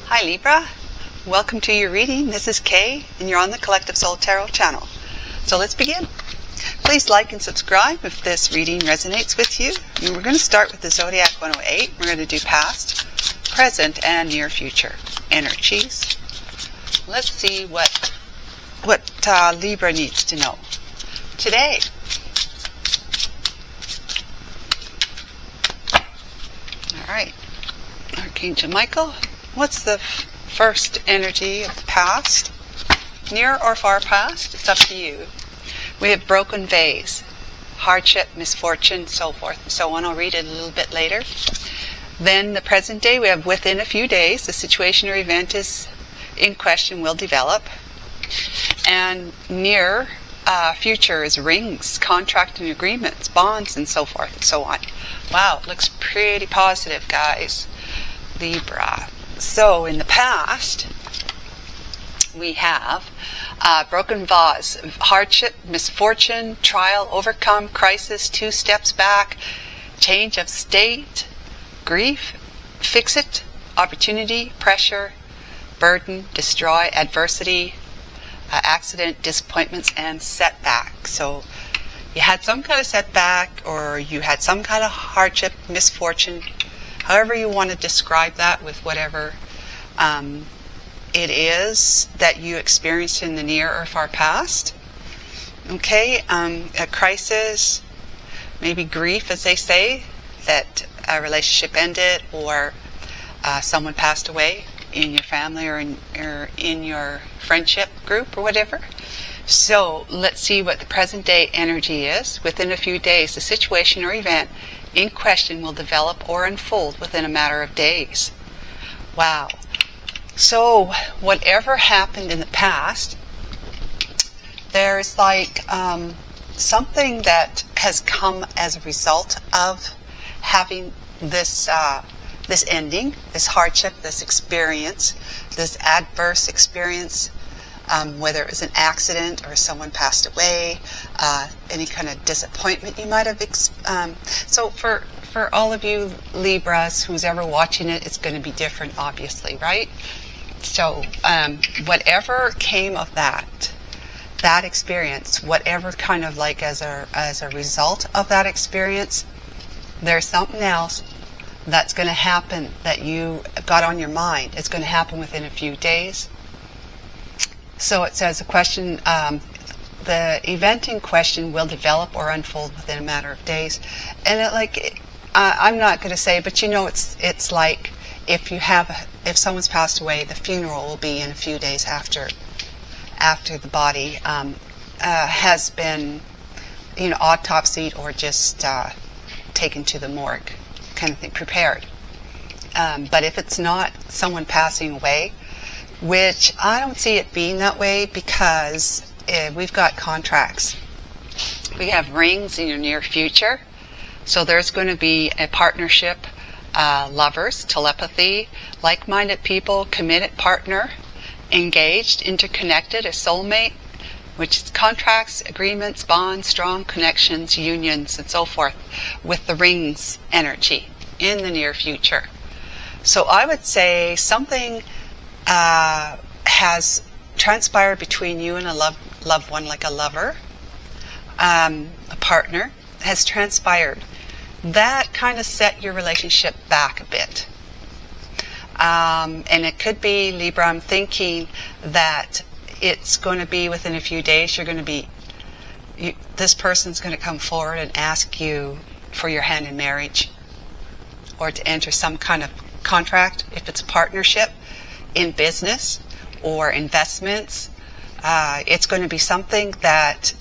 Hi Libra, welcome to your reading. This is Kay and you're on the Collective Soul Tarot channel. So let's begin. Please like and subscribe if this reading resonates with you. And we're going to start with the Zodiac 108. We're going to do past, present, and near future energies. Let's see what Libra needs to know today. All right, Archangel Michael. What's the first energy of the past? Near or far past? It's up to you. We have broken vase, hardship, misfortune, so forth and so on. I'll read it a little bit later. Then the present day, we have within a few days, the situation or event is in question will develop. And near future is rings, contract and agreements, bonds, and so forth and so on. Wow, it looks pretty positive, guys. Libra. So in the past, we have broken vase, hardship, misfortune, trial, overcome, crisis, 2 steps back, change of state, grief, fix it, opportunity, pressure, burden, destroy, adversity, accident, disappointments, and setback. So you had some kind of setback, or you had some kind of hardship, misfortune, however you want to describe that, with whatever it is that you experienced in the near or far past. Okay, a crisis, maybe grief, as they say, that a relationship ended, or someone passed away in your family or in your friendship group or whatever. So let's see what the present day energy is. Within a few days, the situation or event in question will develop or unfold within a matter of days. Wow. So whatever happened in the past, there's like something that has come as a result of having this this ending, this hardship, this experience, this adverse experience, whether it was an accident or someone passed away, any kind of disappointment you might have so for all of you Libras, who's ever watching it, it's going to be different, obviously, right? So whatever came of that experience, whatever kind of like as a result of that experience, there's something else that's going to happen that you got on your mind. It's going to happen within a few days. So it says the event in question will develop or unfold within a matter of days. And I'm not going to say, but you know, it's like if someone's passed away, the funeral will be in a few days after the body has been, autopsied or just taken to the morgue, kind of thing, prepared. But if it's not someone passing away, which I don't see it being that way, because we've got contracts. We have rings in your near future. So there's going to be a partnership, lovers, telepathy, like-minded people, committed partner, engaged, interconnected, a soulmate, which is contracts, agreements, bonds, strong connections, unions, and so forth, with the rings energy in the near future. So I would say something has transpired between you and a loved one, like a lover, a partner, has transpired. That kind of set your relationship back a bit. And it could be, Libra, I'm thinking that it's going to be within a few days, this person's going to come forward and ask you for your hand in marriage, or to enter some kind of contract, if it's a partnership in business or investments. It's going to be something that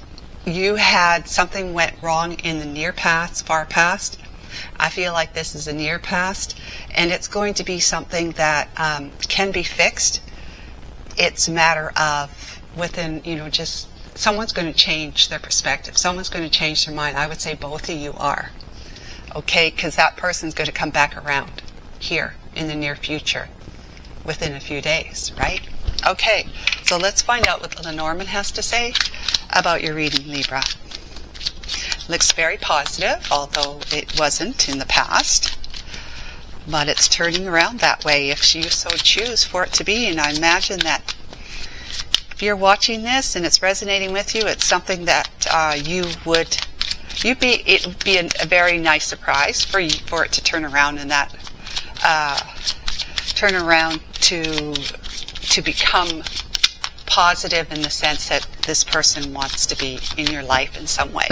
something went wrong in the near past, far past. I feel like this is a near past, and it's going to be something that can be fixed. It's a matter of just someone's going to change their perspective. Someone's going to change their mind. I would say both of you are. Okay, because that person's going to come back around here in the near future within a few days, right? Okay, so let's find out what Lenormand has to say about your reading, Libra. Looks very positive, although it wasn't in the past. but it's turning around that way if you so choose for it to be. And I imagine that if you're watching this and it's resonating with you, it's something that it would be a very nice surprise for it to turn around, and that turn around to become positive in the sense that this person wants to be in your life in some way.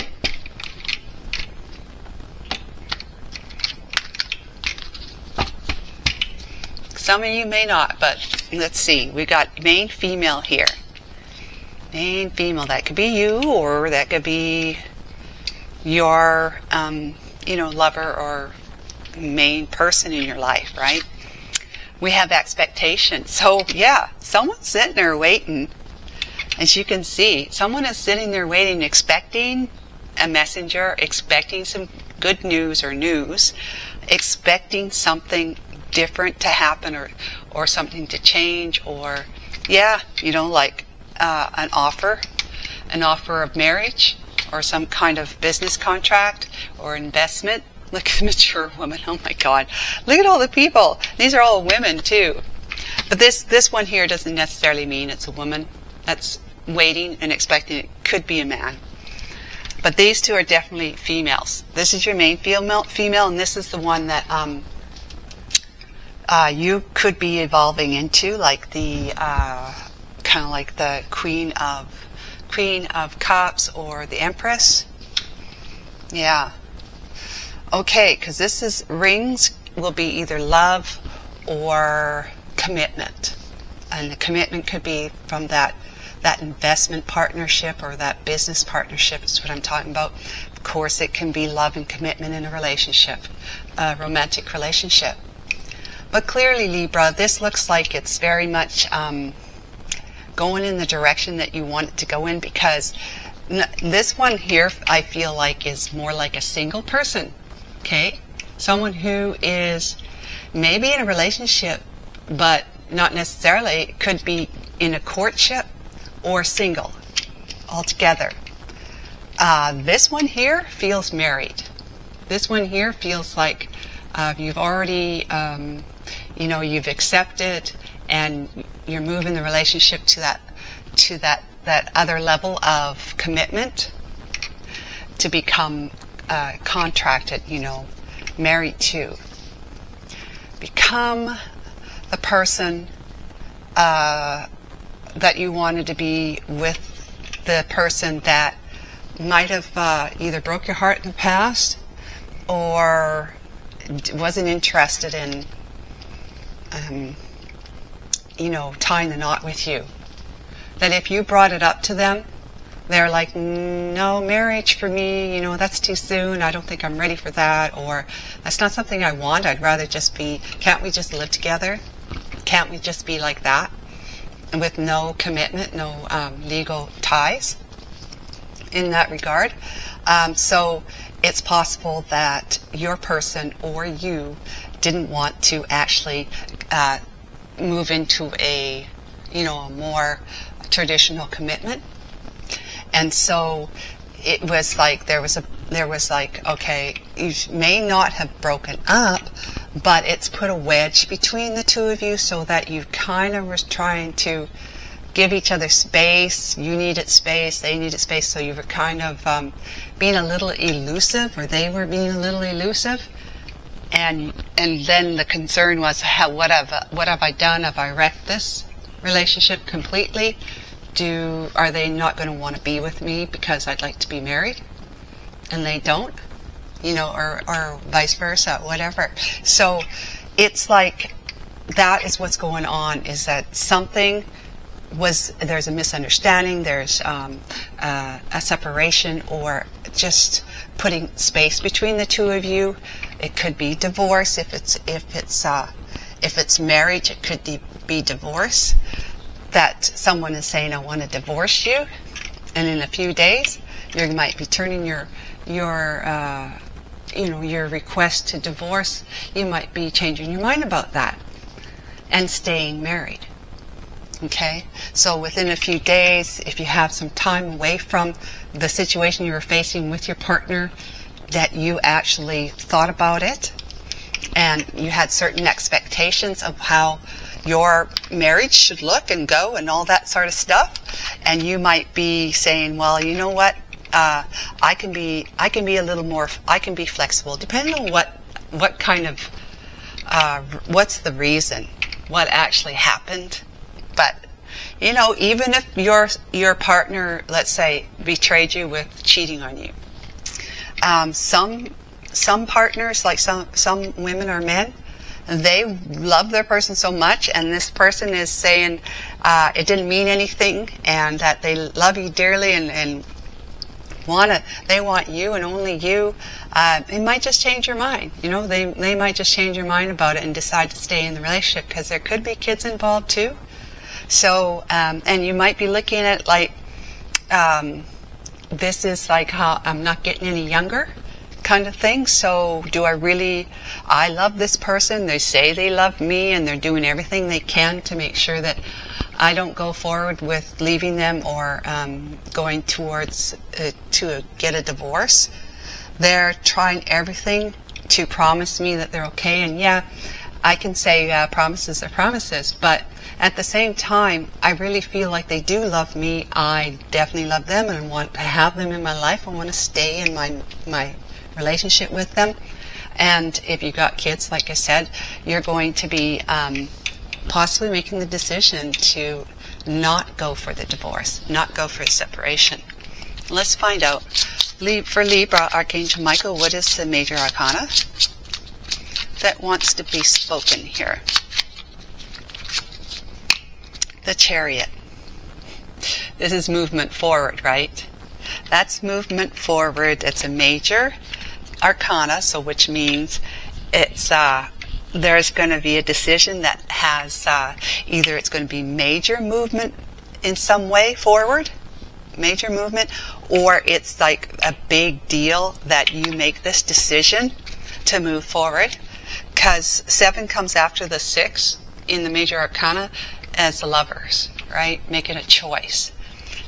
Some of you may not, but let's see. We got main female here. Main female. That could be you, or that could be your, lover or main person in your life, right? We have expectation. So, yeah, someone's sitting there waiting. As you can see, someone is sitting there waiting, expecting a messenger, expecting some good news, expecting something different to happen, or something to change, or like an offer of marriage, or some kind of business contract or investment. Look at the mature woman. Oh my God, look at all the people. These are all women too, but this one here doesn't necessarily mean it's a woman that's waiting and expecting. It could be a man, but these two are definitely females. This is your main female, and this is the one that you could be evolving into, like the kind of like the Queen of Cups or the Empress. Yeah. Okay, because this is rings will be either love or commitment, and the commitment could be from that investment partnership or that business partnership is what I'm talking about. Of course, it can be love and commitment in a relationship, a romantic relationship. But clearly, Libra, this looks like it's very much going in the direction that you want it to go in, because this one here, I feel like, is more like a single person, okay? Someone who is maybe in a relationship, but not necessarily. It could be in a courtship or single altogether. This one here feels married. This one here feels like you've already... you've accepted, and you're moving the relationship to that other level of commitment, to become contracted, married to. Become the person that you wanted to be with, the person that might have either broke your heart in the past or wasn't interested in tying the knot with you. That if you brought it up to them, they're like, no, marriage for me, that's too soon. I don't think I'm ready for that. Or that's not something I want. I'd rather just be, can't we just live together? Can't we just be like that? And with no commitment, no legal ties in that regard. So it's possible that your person or you didn't want to actually move into a more traditional commitment, and so it was like there was okay, you may not have broken up, but it's put a wedge between the two of you, so that you kind of was trying to give each other space. You needed space, they needed space, so you were kind of being a little elusive, or they were being a little elusive. And then the concern was, what have I done? Have I wrecked this relationship completely? Are they not going to want to be with me because I'd like to be married, and they don't, or vice versa, whatever. So it's like that is what's going on. Is that there's a misunderstanding, there's a separation, or just putting space between the two of you. It could be divorce. If it's marriage, it could be divorce. That someone is saying, I want to divorce you, and in a few days you might be turning your request to divorce. You might be changing your mind about that and staying married. Okay, so within a few days, if you have some time away from the situation you were facing with your partner, that you actually thought about it and you had certain expectations of how your marriage should look and go and all that sort of stuff, and you might be saying, well, you know what, I can be a little more, I can be flexible, depending on what kind of, what's the reason, what actually happened. But you know, even if your partner, let's say, betrayed you with cheating on you, some partners, like some women or men, they love their person so much, and this person is saying it didn't mean anything, and that they love you dearly and they want you and only you. It might just change your mind. You know, they might just change your mind about it and decide to stay in the relationship, because there could be kids involved too. So, and you might be looking at it like, this is like how I'm not getting any younger kind of thing. So do I love this person, they say they love me, and they're doing everything they can to make sure that I don't go forward with leaving them or going towards to get a divorce. They're trying everything to promise me that they're okay, and yeah, I can say promises are promises, but at the same time, I really feel like they do love me. I definitely love them and want to have them in my life. I want to stay in my relationship with them. And if you got kids, like I said, you're going to be possibly making the decision to not go for the divorce, not go for a separation. Let's find out. For Libra, Archangel Michael, what is the major arcana that wants to be spoken here? The Chariot. This is movement forward, right? That's movement forward. It's a major arcana, so which means it's there's going to be a decision that has either it's going to be major movement in some way forward, major movement, or it's like a big deal that you make this decision to move forward, because 7 comes after the 6 in the major arcana as the Lovers, right? Making a choice.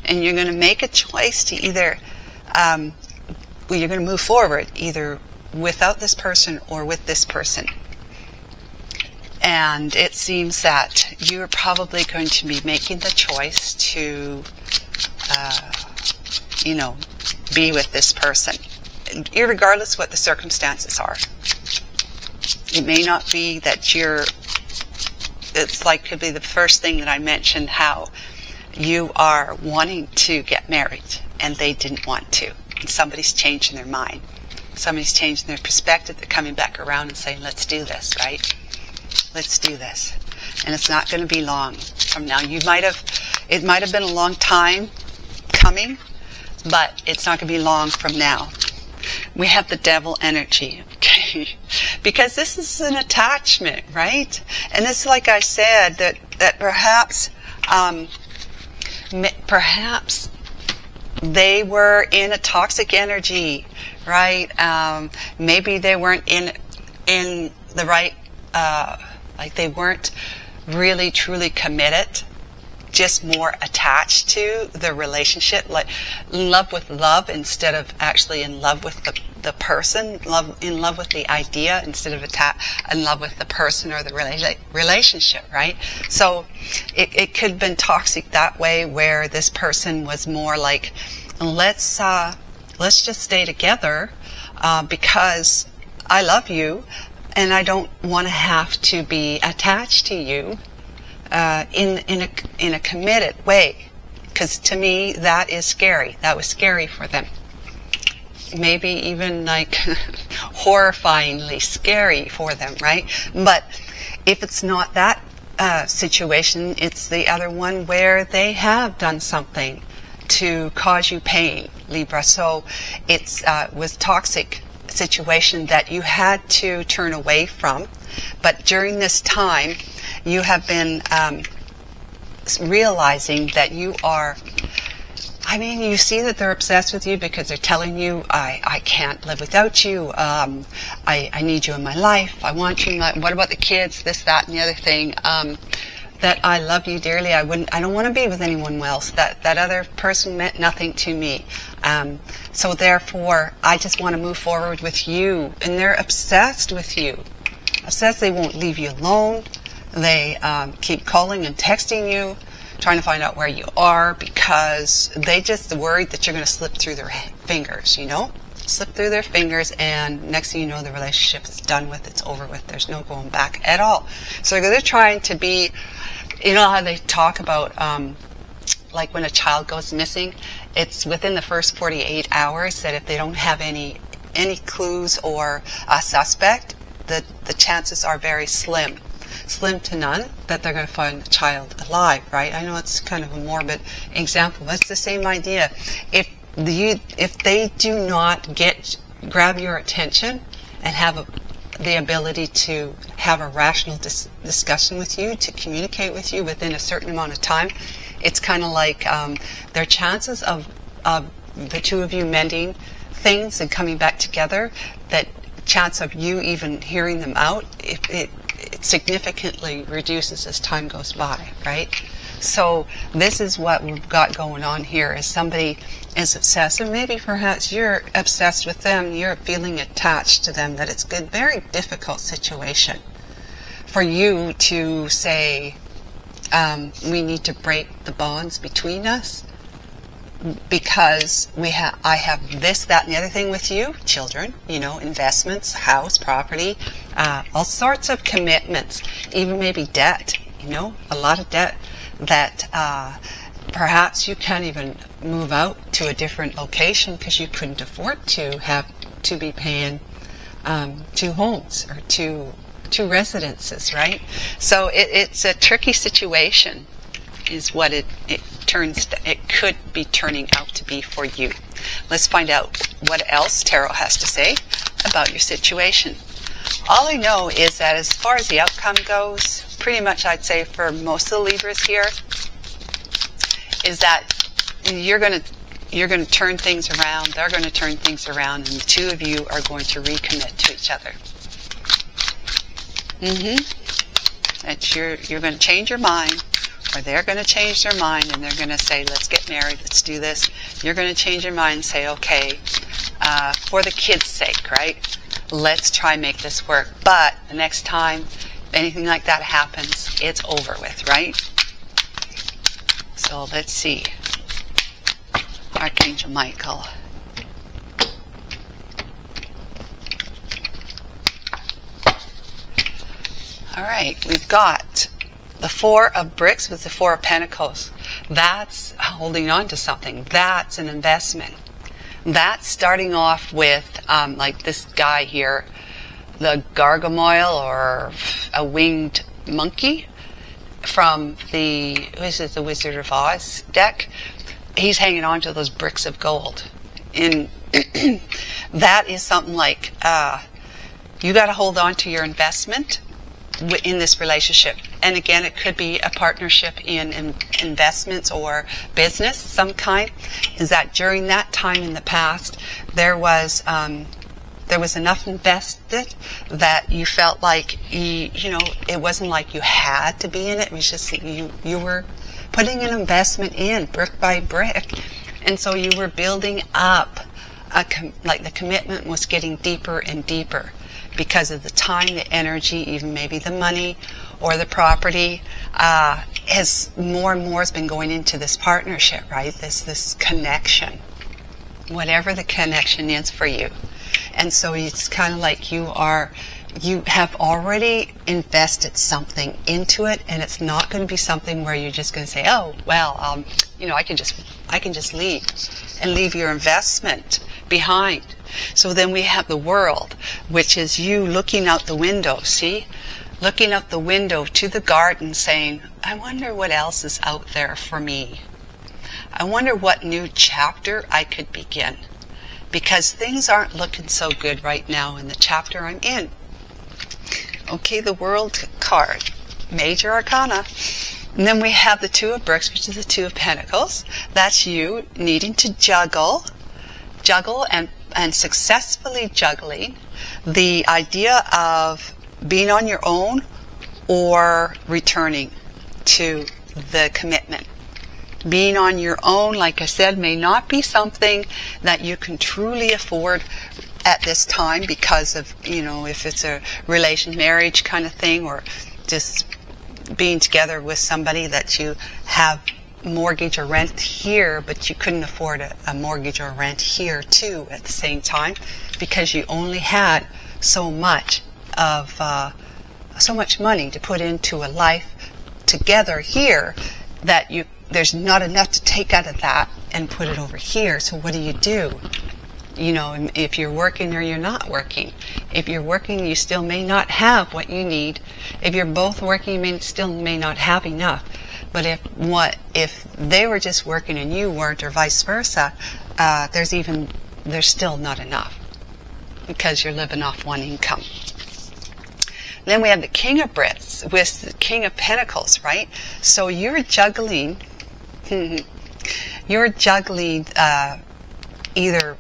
And you're going to make a choice to either you're going to move forward either without this person or with this person. And it seems that you're probably going to be making the choice to, be with this person, irregardless what the circumstances are. It may not be that it's like could be the first thing that I mentioned, how you are wanting to get married and they didn't want to. And somebody's changing their mind. Somebody's changing their perspective. They're coming back around and saying, let's do this, right? Let's do this. And it's not going to be long from now. It might have been a long time coming, but it's not going to be long from now. We have the Devil energy, okay? Because this is an attachment, right? And it's like I said, that perhaps they were in a toxic energy, right? Maybe they weren't in the right, like they weren't really truly committed, just more attached to the relationship, like in love with love instead of actually in love with the person, in love with the idea instead of in love with the person or the relationship, right? So it could have been toxic that way, where this person was more like, let's just stay together because I love you and I don't want to have to be attached to you in a committed way, because to me that is scary. That was scary for them. Maybe even like horrifyingly scary for them, right? But if it's not that situation, it's the other one where they have done something to cause you pain, Libra. So it was toxic situation that you had to turn away from. But during this time, you have been realizing that you are, you see that they're obsessed with you because they're telling you, I can't live without you, I need you in my life, I want you, what about the kids, this, that, and the other thing, that I love you dearly, I don't want to be with anyone else, that other person meant nothing to me, so therefore, I just want to move forward with you, and they're obsessed with you. says they won't leave you alone. They keep calling and texting you, trying to find out where you are, because they just worried that you're going to slip through their fingers, you know? Slip through their fingers, and next thing you know, the relationship is done with, it's over with, there's no going back at all. So they're trying to be, you know how they talk about, like when a child goes missing, it's within the first 48 hours that if they don't have any clues or a suspect, the chances are very slim to none that they're going to find the child alive, right? I know it's kind of a morbid example, but it's the same idea. If they do not grab your attention and have the ability to have a rational discussion with you, to communicate with you within a certain amount of time, it's kind of like their chances of the two of you mending things and coming back together, that chance of you even hearing them out, it significantly reduces as time goes by, right? So this is what we've got going on here, is somebody is obsessed, and maybe perhaps you're obsessed with them, you're feeling attached to them, that it's a very difficult situation for you to say, we need to break the bonds between us, because I have this, that, and the other thing with you, children, you know, investments, house, property, all sorts of commitments, even maybe debt, you know, a lot of debt that perhaps you can't even move out to a different location because you couldn't afford to have to be paying 2 homes or two residences, right? So it's a tricky situation, is what it could be turning out to be for you. Let's find out what else Tarot has to say about your situation. All I know is that as far as the outcome goes, pretty much I'd say for most of the Libras here, is that you're going to turn things around, they're going to turn things around, and the two of you are going to recommit to each other. You're going to change your mind, or they're going to change their mind, and they're going to say, let's get married, let's do this. You're going to change your mind and say, okay, for the kids' sake, right? Let's try and make this work. But the next time anything like that happens, it's over with, right? So let's see. Archangel Michael. All right, we've got the 4 of bricks with the 4 of pentacles. That's holding on to something. That's an investment. That's starting off with, like this guy here, the gargoyle or a winged monkey from the Wizard of Oz deck. He's hanging on to those bricks of gold. And that is something like, you got to hold on to your investment in this relationship. And again, it could be a partnership in investments or business, some kind. Is that during that time in the past, there was enough invested that you felt like it wasn't like you had to be in it. It was just you were putting an investment in brick by brick, and so you were building up like the commitment was getting deeper and deeper because of the time, the energy, even maybe the money or the property has more and more has been going into this partnership, right? This connection, whatever the connection is for you. And so it's kind of like you have already invested something into it, and it's not going to be something where you're just going to say, oh, well, I can just leave and leave your investment behind. So then we have the world, which is you looking out the window, see? Looking out the window to the garden saying, I wonder what else is out there for me. I wonder what new chapter I could begin. Because things aren't looking so good right now in the chapter I'm in. Okay, the World card, Major Arcana. And then we have the 2 of bricks, which is the 2 of pentacles. That's you needing to juggle and successfully juggling the idea of being on your own or returning to the commitment. Being on your own, like I said, may not be something that you can truly afford at this time because of, if it's a relation, marriage kind of thing, or just being together with somebody that you have mortgage or rent here, but you couldn't afford a mortgage or rent here too at the same time, because you only had so much money to put into a life together here, that there's not enough to take out of that and put it over here. So what do? If you're working or you're not working. If you're working, you still may not have what you need. If you're both working, you still may not have enough. But if they were just working and you weren't, or vice versa, there's still not enough, because you're living off one income. Then we have the King of Brits with the King of Pentacles, right? So you're juggling, either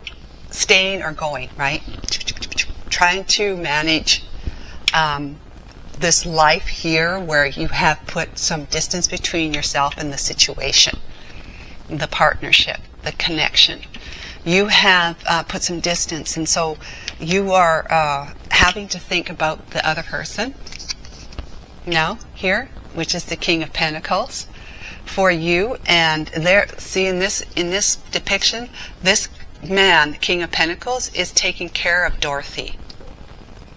staying or going, right? Trying to manage this life here where you have put some distance between yourself and the situation, the partnership, the connection. You have put some distance, and so you are having to think about the other person now here, which is the King of Pentacles for you. And there, see, in this depiction, this man, the King of Pentacles, is taking care of Dorothy.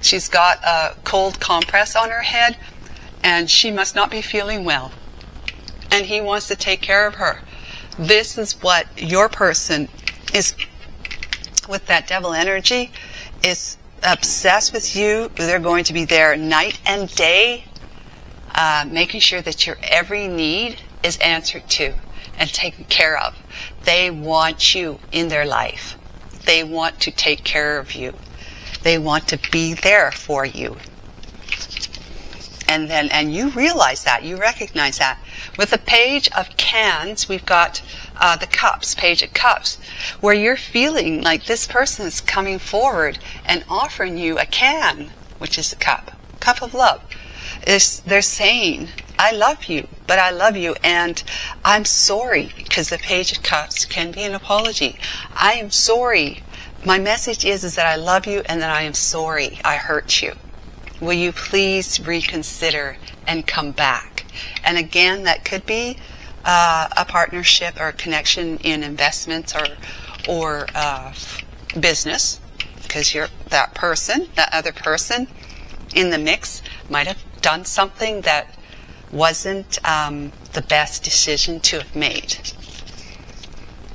She's got a cold compress on her head, and she must not be feeling well, and he wants to take care of her. This is what your person is, with that devil energy, is obsessed with you. They're going to be there night and day, making sure that your every need is answered to and taken care of. They want you in their life. They want to take care of you. They want to be there for you. And you realize that, you recognize that. With the Page of Cans, we've got the Cups, Page of Cups, where you're feeling like this person is coming forward and offering you a can, which is the cup of love. They're saying, I love you, but I love you, and I'm sorry, because the Page of Cups can be an apology. I am sorry. My message is that I love you and that I am sorry I hurt you. Will you please reconsider and come back? And again, that could be a partnership or a connection in investments or business, because you're that other person in the mix might have done something that wasn't the best decision to have made.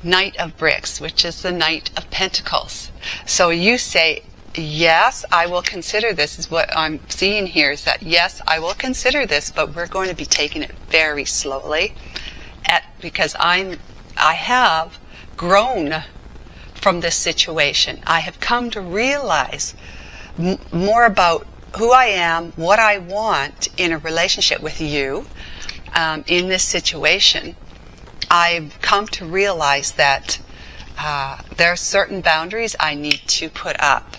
Knight of Bricks, which is the Knight of Pentacles. So you say, yes, I will consider this. Is what I'm seeing here, is that yes, I will consider this, but we're going to be taking it very slowly, because I have grown from this situation. I have come to realize more about who I am, what I want in a relationship with you, in this situation. I've come to realize that there are certain boundaries I need to put up.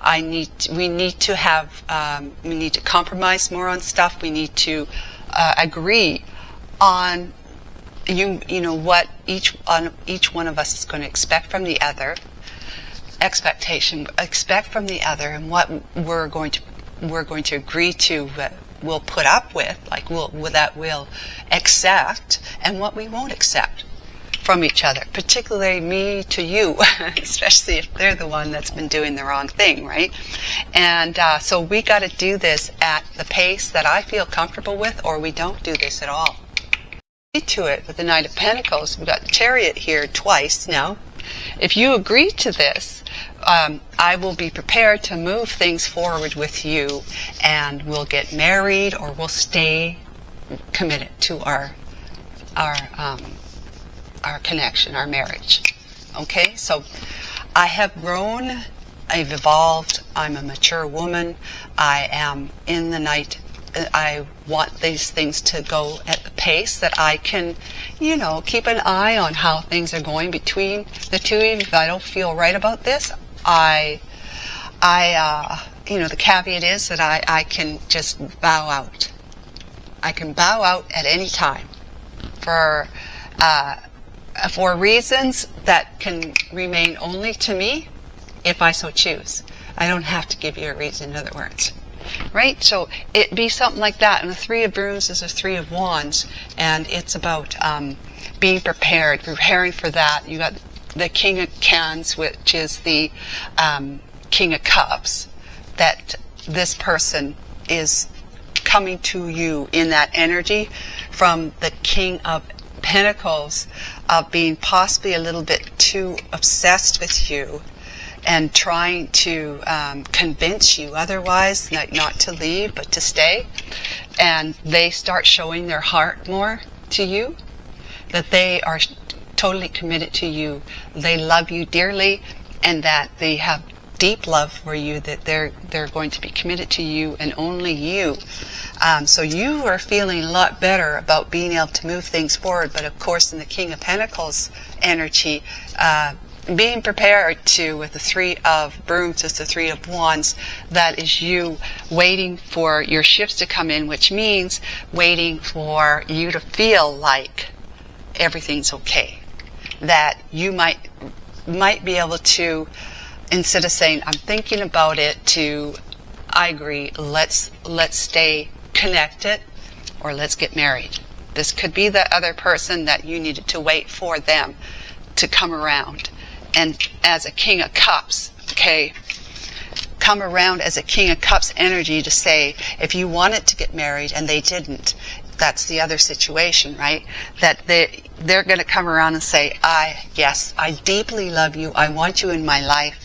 We need to compromise more on stuff. We need to agree on what each one of us is going to expect from the other. Expect from the other, and what we're going to agree to. We'll put up with, like we'll accept, and what we won't accept from each other, particularly me to you, especially if they're the one that's been doing the wrong thing, right? And so we got to do this at the pace that I feel comfortable with, or we don't do this at all. To it with the Knight of Pentacles, we've got the Chariot here twice now. If you agree to this, I will be prepared to move things forward with you, and we'll get married, or we'll stay committed to our connection, our marriage. Okay, so I have grown, I've evolved, I'm a mature woman, I am in the night. I want these things to go at the pace that I can, keep an eye on how things are going between the two of you. If I don't feel right about this, the caveat is that I can just bow out. I can bow out at any time for reasons that can remain only to me if I so choose. I don't have to give you a reason, in other words. Right? So it'd be something like that. And the Three of Brooms is a Three of Wands. And it's about being prepared, preparing for that. You got the King of Cans, which is the King of Cups. That this person is coming to you in that energy from the King of Pentacles, of being possibly a little bit too obsessed with you and trying to convince you otherwise, not to leave, but to stay. And they start showing their heart more to you, that they are totally committed to you. They love you dearly, and that they have deep love for you, that they're going to be committed to you and only you. So you are feeling a lot better about being able to move things forward. But of course, in the King of Pentacles energy, being prepared to, with the Three of Brooms, is the Three of Wands, that is you waiting for your shifts to come in, which means waiting for you to feel like everything's okay. That you might be able to, instead of saying, I'm thinking about it, to, I agree, let's stay connected, or let's get married. This could be the other person that you needed to wait for them to come around. And as a King of Cups, okay, come around as a King of Cups energy to say, if you wanted to get married and they didn't, that's the other situation, right? That they're going to come around and say, yes, I deeply love you. I want you in my life.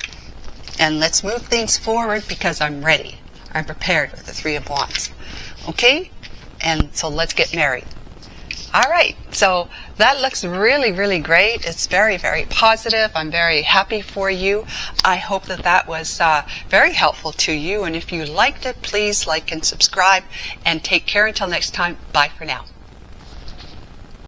And let's move things forward because I'm ready. I'm prepared with the Three of Wands. Okay? And so let's get married. All right. So that looks really, really great. It's very, very positive. I'm very happy for you. I hope that was very helpful to you. And if you liked it, please like and subscribe. And take care until next time. Bye for now.